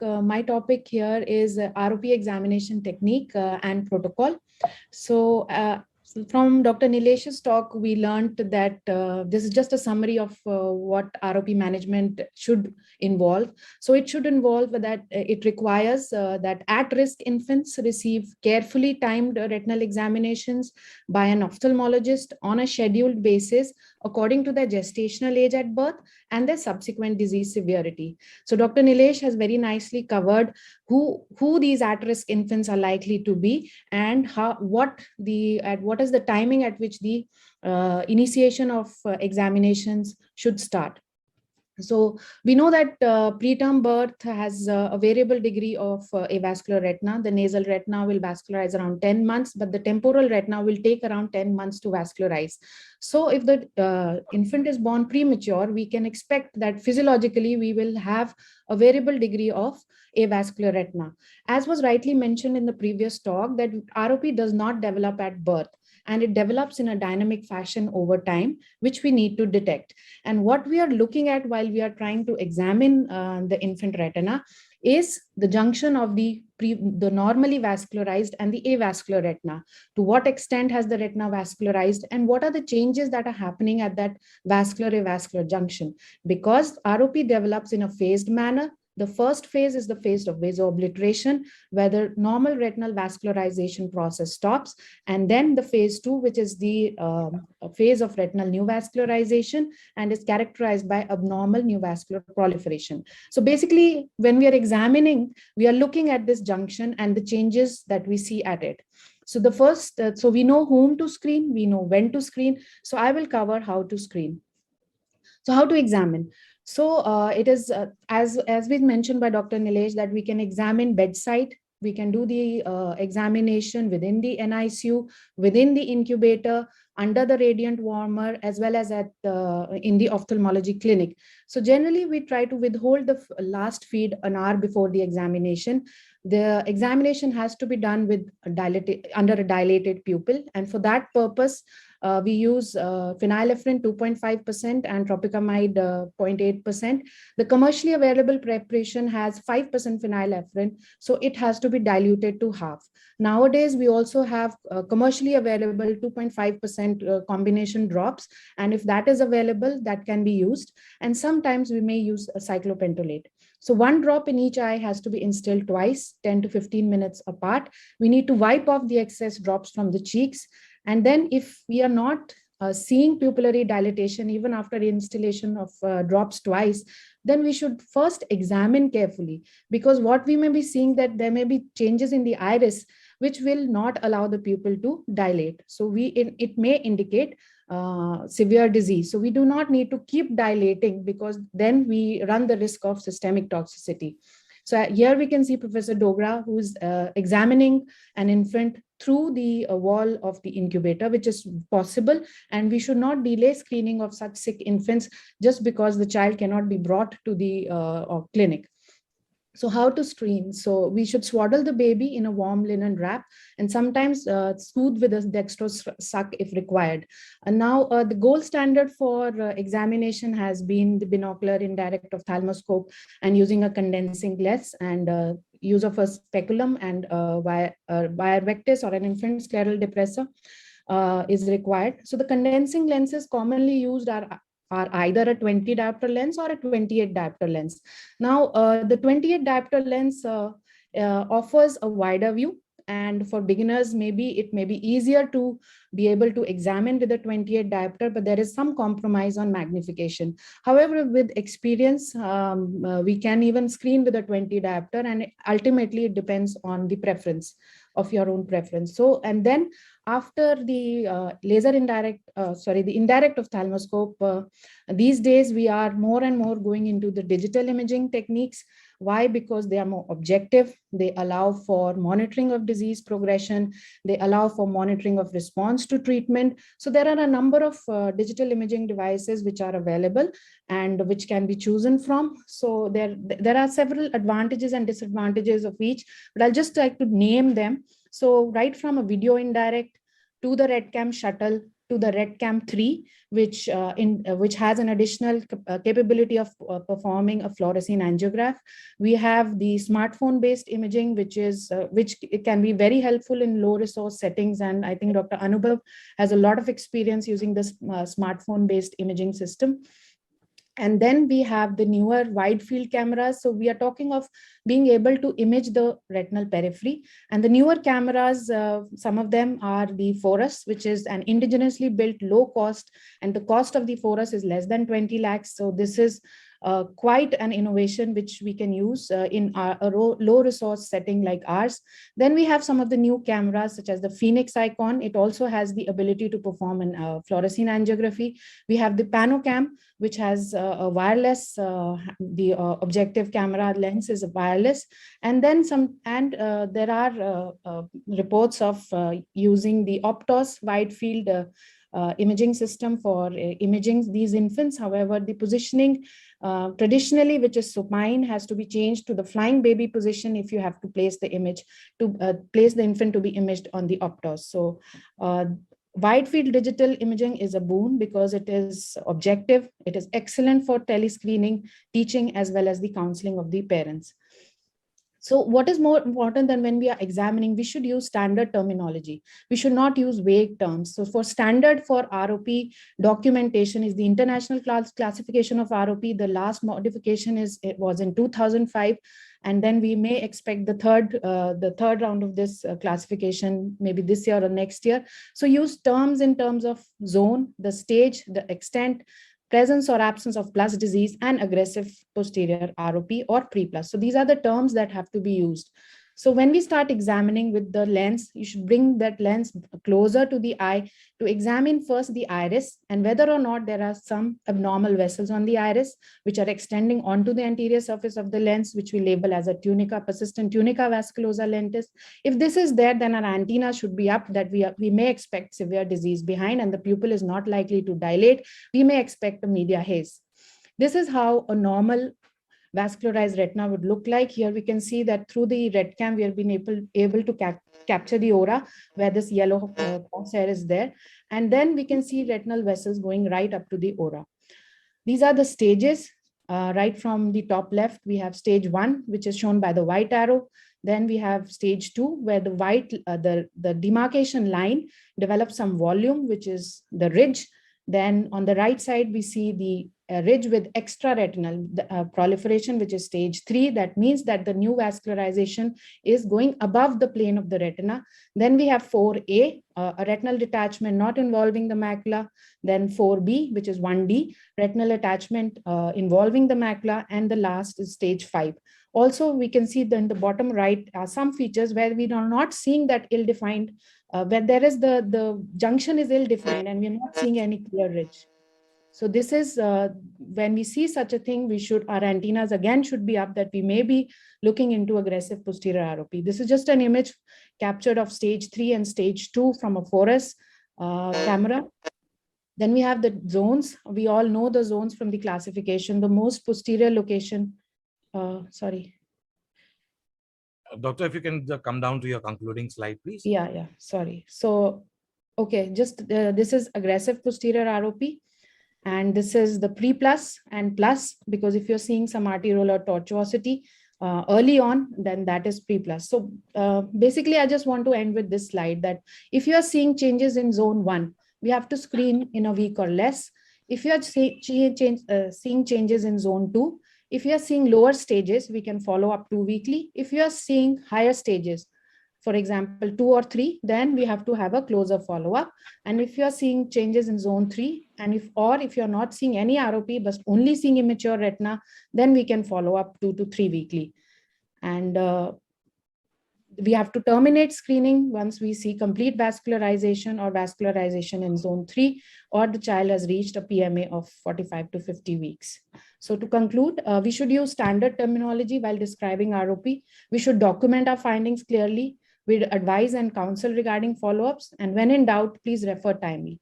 My topic here is ROP examination technique and protocol. So from Dr. Nilesh's talk, we learned that this is just a summary of what ROP management should involve. So it should involve that it requires that at-risk infants receive carefully timed retinal examinations by an ophthalmologist on a scheduled basis according to their gestational age at birth and their subsequent disease severity. So Dr. Nilesh has very nicely covered who these at-risk infants are likely to be and what is the timing at which the initiation of examinations should start. So we know that preterm birth has a variable degree of avascular retina. The nasal retina will vascularize around 10 months, but the temporal retina will take around 10 months to vascularize. So if the infant is born premature, we can expect that physiologically we will have a variable degree of avascular retina. As was rightly mentioned in the previous talk, that ROP does not develop at birth, and it develops in a dynamic fashion over time, which we need to detect. And what we are looking at while we are trying to examine the infant retina is the junction of the normally vascularized and the avascular retina. To what extent has the retina vascularized, and what are the changes that are happening at that vascular-avascular junction? Because ROP develops in a phased manner. The first phase is the phase of vasoobliteration, where the normal retinal vascularization process stops. And then the phase 2, which is the phase of retinal neovascularization and is characterized by abnormal neovascular proliferation. So basically, when we are examining, we are looking at this junction and the changes that we see at it. So the first, so we know whom to screen, we know when to screen. So I will cover how to screen. So how to examine? So it is, as we mentioned by Dr. Nilesh, that we can examine bedside, we can do the examination within the NICU, within the incubator, under the radiant warmer, as well as at in the ophthalmology clinic. So generally, we try to withhold the last feed an hour before the examination. The examination has to be done with under a dilated pupil, and for that purpose, we use phenylephrine 2.5% and tropicamide 0.8%. The commercially available preparation has 5% phenylephrine, so it has to be diluted to half. Nowadays, we also have commercially available 2.5% combination drops, and if that is available, that can be used. And sometimes we may use a cyclopentolate. So one drop in each eye has to be instilled twice, 10 to 15 minutes apart. We need to wipe off the excess drops from the cheeks. And then if we are not seeing pupillary dilatation even after installation of drops twice, then we should first examine carefully, because what we may be seeing that there may be changes in the iris which will not allow the pupil to dilate. So it may indicate severe disease. So we do not need to keep dilating, because then we run the risk of systemic toxicity. So here we can see Professor Dogra, who is examining an infant through the wall of the incubator, which is possible. And we should not delay screening of such sick infants just because the child cannot be brought to the clinic. So how to screen? So we should swaddle the baby in a warm linen wrap, and sometimes soothe with a dextrose suck if required. And now the gold standard for examination has been the binocular indirect ophthalmoscope and using a condensing glass, and use of a speculum and wire vectis or an infant scleral depressor is required. So the condensing lenses commonly used are either a 20 diopter lens or a 28 diopter lens. Now, the 28 diopter lens offers a wider view, and for beginners, maybe it may be easier to be able to examine with a 28 diopter, but there is some compromise on magnification. However, with experience, we can even screen with a 20 diopter, and ultimately it depends on the preference of your own preference. So, and then after the the indirect ophthalmoscope, these days we are more and more going into the digital imaging techniques. Why? Because they are more objective. They allow for monitoring of disease progression. They allow for monitoring of response to treatment. So there are a number of digital imaging devices which are available and which can be chosen from. So there are several advantages and disadvantages of each, but I'll just like to name them. So right from a video indirect to the RedCam shuttle, to the RETCam 3, which has an additional capability of performing a fluorescein angiograph. We have the smartphone-based imaging, which can be very helpful in low resource settings. And I think Dr. Anubhav has a lot of experience using this smartphone-based imaging system. And then we have the newer wide field cameras. So we are talking of being able to image the retinal periphery. And the newer cameras, some of them are the Forus, which is an indigenously built low cost, and the cost of the Forus is less than 20 lakhs. So this is quite an innovation which we can use in a low resource setting like ours. Then we have some of the new cameras such as the Phoenix Icon. It also has the ability to perform an fluorescein angiography. We have the PanoCam, which has a wireless, the objective camera lens is wireless. And then there are reports of using the Optos wide field imaging system for imaging these infants. However, the positioning traditionally, which is supine, has to be changed to the flying baby position if you have to place the image, to place the infant to be imaged on the Optos. So wide field digital imaging is a boon because it is objective. It is excellent for telescreening, teaching, as well as the counseling of the parents. So what is more important than when we are examining, we should use standard terminology. We should not use vague terms. So for standard for ROP documentation is the International Classification of ROP. The last modification was in 2005. And then we may expect the third round of this classification, maybe this year or next year. So use terms in terms of zone, the stage, the extent, presence or absence of plus disease, and aggressive posterior ROP or pre-plus. So these are the terms that have to be used. So when we start examining with the lens, you should bring that lens closer to the eye to examine first the iris and whether or not there are some abnormal vessels on the iris, which are extending onto the anterior surface of the lens, which we label as a tunica, persistent tunica vasculosa lentis. If this is there, then our antenna should be up, that we may expect severe disease behind, and the pupil is not likely to dilate. We may expect a media haze. This is how a normal vascularized retina would look like. Here we can see that through the RETCam, we have been able to capture the ora where this yellow crosshair is there. And then we can see retinal vessels going right up to the ora. These are the stages. Right from the top left, we have stage 1, which is shown by the white arrow. Then we have stage 2, where the white, the demarcation line develops some volume, which is the ridge. Then on the right side, we see the ridge with extraretinal proliferation, which is stage 3. That means that the new vascularization is going above the plane of the retina. Then we have 4A, a retinal detachment not involving the macula. Then 4B, which is 1D, retinal attachment involving the macula. And the last is stage 5. Also, we can see that in the bottom right are some features where we are not seeing that ill-defined, where there is the junction is ill-defined and we're not seeing any clear ridge. So this is when we see such a thing, our antennas again should be up, that we may be looking into aggressive posterior ROP. This is just an image captured of stage 3 and stage 2 from a Forus camera. Then we have the zones. We all know the zones from the classification. The most posterior location, sorry. Doctor, if you can come down to your concluding slide, please. Yeah, sorry. So, okay, just this is aggressive posterior ROP. And this is the pre-plus and plus, because if you're seeing some arteriolar tortuosity early on, then that is pre-plus. So basically, I just want to end with this slide that if you are seeing changes in zone 1, we have to screen in a week or less. If you are seeing changes in zone 2, if you are seeing lower stages, we can follow up 2 weekly. If you are seeing higher stages, for example, 2 or 3, then we have to have a closer follow-up. And if you're seeing changes in zone 3, and if you're not seeing any ROP, but only seeing immature retina, then we can follow up 2 to 3 weekly. And we have to terminate screening once we see complete vascularization or vascularization in zone 3, or the child has reached a PMA of 45 to 50 weeks. So to conclude, we should use standard terminology while describing ROP. We should document our findings clearly. We advise and counsel regarding follow-ups, and when in doubt, please refer timely.